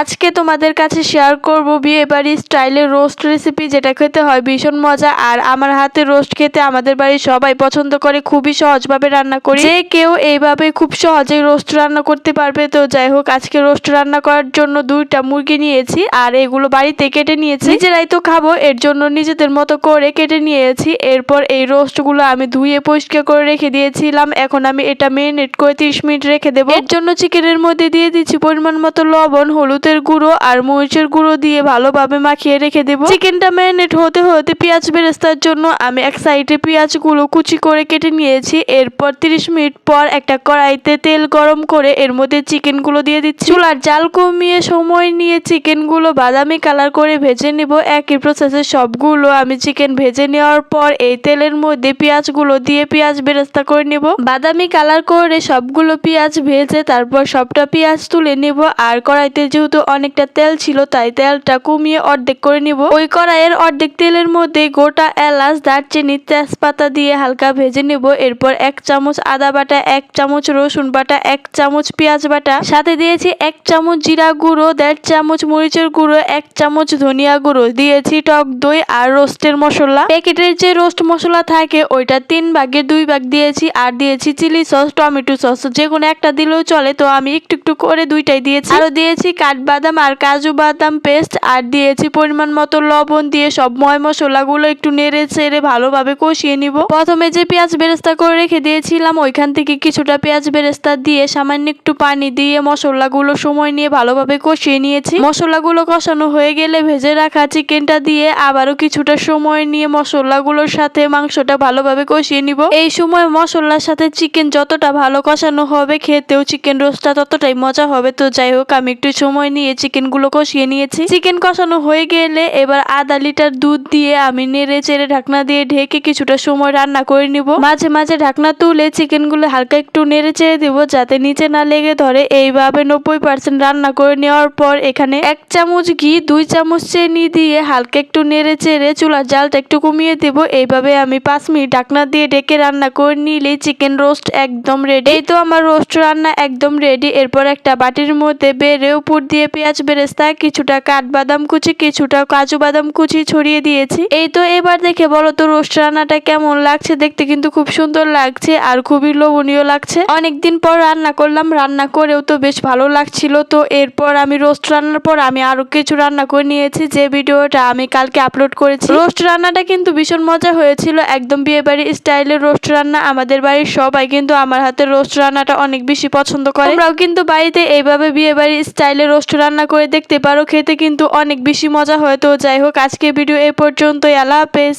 আজকে তোমাদের কাছে শেয়ার করব বিয়ে বাড়ি স্টাইলের রোস্ট রেসিপি, যেটা খেতে হয় ভীষণ মজা। আর আমার হাতে রোস্ট খেতে আমাদের বাড়ির সবাই পছন্দ করে। খুবই সহজভাবে রান্না করি, যে কেউ এইভাবে খুব সহজেই রোস্ট রান্না করতে পারবে। তো যাই হোক, আজকে রোস্ট রান্না করার জন্য 2টা মুরগি নিয়েছি, আর এগুলো বাড়িতে কেটে নিয়েছি। নিজেরাই তো খাবো, এর জন্য নিজেদের মতো করে কেটে নিয়েছি। এরপর এই রোস্টগুলো আমি ধুয়ে পরিষ্কার করে রেখে দিয়েছিলাম। এখন আমি এটা মেরিনেট করে 30 মিনিট রেখে দেবো। এর জন্য চিকেনের মধ্যে দিয়ে দিচ্ছি পরিমাণ মতো লবণ, হলুদের গুঁড়ো আর মরিচের গুঁড়ো দিয়ে ভালোভাবে মাখিয়ে রেখে দেবো। চিকেনটা ম্যারিনেট হতে হতে পেঁয়াজ বেরেস্তার জন্য আমি এক সাইডে পেঁয়াজগুলো কুচি করে কেটে নিয়েছি। এরপর 30 মিনিট পর একটা কড়াইতে তেল গরম করে এর মধ্যে চিকেনগুলো দিয়ে দিচ্ছি। চুলার জাল কমিয়ে সময় নিয়ে চিকেনগুলো বাদামি কালার করে ভেজে নিব। একই প্রসেসে সবগুলো আমি চিকেন ভেজে নেওয়ার পর এই তেলের মধ্যে পেঁয়াজগুলো দিয়ে পেঁয়াজ বেরেস্তা করে নিব। বাদামি কালার করে সবগুলো পেঁয়াজ ভেজে তারপর সবটা পেঁয়াজ তুলে নিব। আর কড়াইতে যেহেতু অনেকটা তেল ছিল, তাই তেলটা কমিয়ে অর্ধেক করে নিব। ওই কড়াইয়ের অর্ধেক তেলের মধ্যে গোটা এলাচ, দারচিনি, তেজপাতা দিয়ে হালকা ভেজে নিব। এরপর 1 চামচ আদা বাটা, 1 চামচ রসুন বাটা, 1 চামচ পেঁয়াজ বাটা, সাথে দিয়েছি 1 চামচ জিরা গুঁড়ো, 1.5 চামচ মরিচের গুঁড়ো, 1 চামচ ধনিয়া গুঁড়ো, দিয়েছি টক দই আর রোস্টের মশলা। প্যাকেটের যে রোস্ট মশলা থাকে ওইটা 3 ভাগের 2 ভাগ দিয়েছি। আর দিয়েছি চিলি সস, টমেটো সস, যে কোনো একটা দিলেও চলে, তো আমি একটু একটু করে 2টাই দিয়েছি। আরো দিয়েছি কাঠবাদাম আর কাজু বাদাম পেস্ট, আর দিয়েছি পরিমাণ মতো লবণ। দিয়ে সব মশলাগুলো একটু নেড়ে চেড়ে ভালোভাবে কষিয়ে নিব। প্রথমে যে পেঁয়াজ বেরেস্তা করে রেখে দিয়েছিলাম, ওইখান থেকে কিছুটা পেঁয়াজ বেরেস্তা দিয়ে সামান্য একটু পানি দিয়ে মশলাগুলো সময় নিয়ে ভালোভাবে কষিয়ে নিয়েছি। মশলাগুলো কষানো হয়ে গেলে ভেজে রাখা চিকেনটা দিয়ে আবারও কিছুটা সময় নিয়ে মশলাগুলোর সাথে মাংসটা ভালোভাবে কষিয়ে নিব। এই সময় মশলার সাথে চিকেন যতটা ভালো কষানো হবে, খেতেও চিকেন রোস্টটা ততটাই মজা হবে। তো যাই হোক, আমি একটু সময় নিয়ে চিকেনগুলো কষিয়ে নিয়েছি। চিকেন কষানো হয়ে গেলে এবার আধা লিটার দুধ দিয়ে আমি নেড়ে চেড়ে ঢাকনা দিয়ে ঢেকে কিছুটা সময় রান্না করে নিব। মাঝে মাঝে ঢাকনা তুলে চিকেনগুলো হালকা একটু নেড়ে চেড়ে দিব, যাতে নিচে না লেগে ধরে। এইভাবে 90% রান্না করে নেওয়ার পর এখানে 1 চামচ ঘি, 2 চামচ চিনি দিয়ে হালকা একটু নেড়ে চেড়ে চুলার জালটা একটু কমিয়ে দেব। এইভাবে আমি 5 মিনিট ঢাকনা দিয়ে ঢেকে রান্না করে নিলেই চিকেন রোস্ট একদম রেডি। এই তো আমার রোস্ট রান্না একদম রেডি। এরপর একটা বাটির মধ্যে বেড়ে উপর দিয়ে পেঁয়াজ বেরেস্তা, কিছুটা কাঠবাদাম কুচি, কিছুটা কাজু বাদাম কুচি ছড়িয়ে দিয়েছি। এই তো এবার দেখে বলো তো রোস্ট রান্নাটা কেমন লাগছে। দেখতে কিন্তু খুব সুন্দর লাগছে আর খুবই লোভনীয় লাগছে। অনেকদিন পর রান্না করলাম, রান্না করেও তো বেশ ভালো লাগছিল। তো এরপর আমি রোস্ট রান্নার পর আমি আরো কিছু রান্না করে নিয়েছি, যে ভিডিওটা আমি কালকে আপলোড করেছি। রোস্ট রান্নাটা কিন্তু ভীষণ মজা হয়েছিল, একদম বিয়ে বাড়ি স্টাইলের রোস্ট রান্না। আমাদের বাড়ির সবাই কিন্তু আমার হাতের রোস্ট রান্নাটা অনেক বেশি পছন্দ করে। তোমরাও কিন্তু বাড়িতে এইভাবে বিয়ে বাড়ি স্টাইলে রোস্ট রান্না করে দেখতে পারো, খেতে কিন্তু অনেক বেশি মজা হয়। তো যাই হোক, আজকে ভিডিও এ পর্যন্তই। আল্লাহ হাফেজ।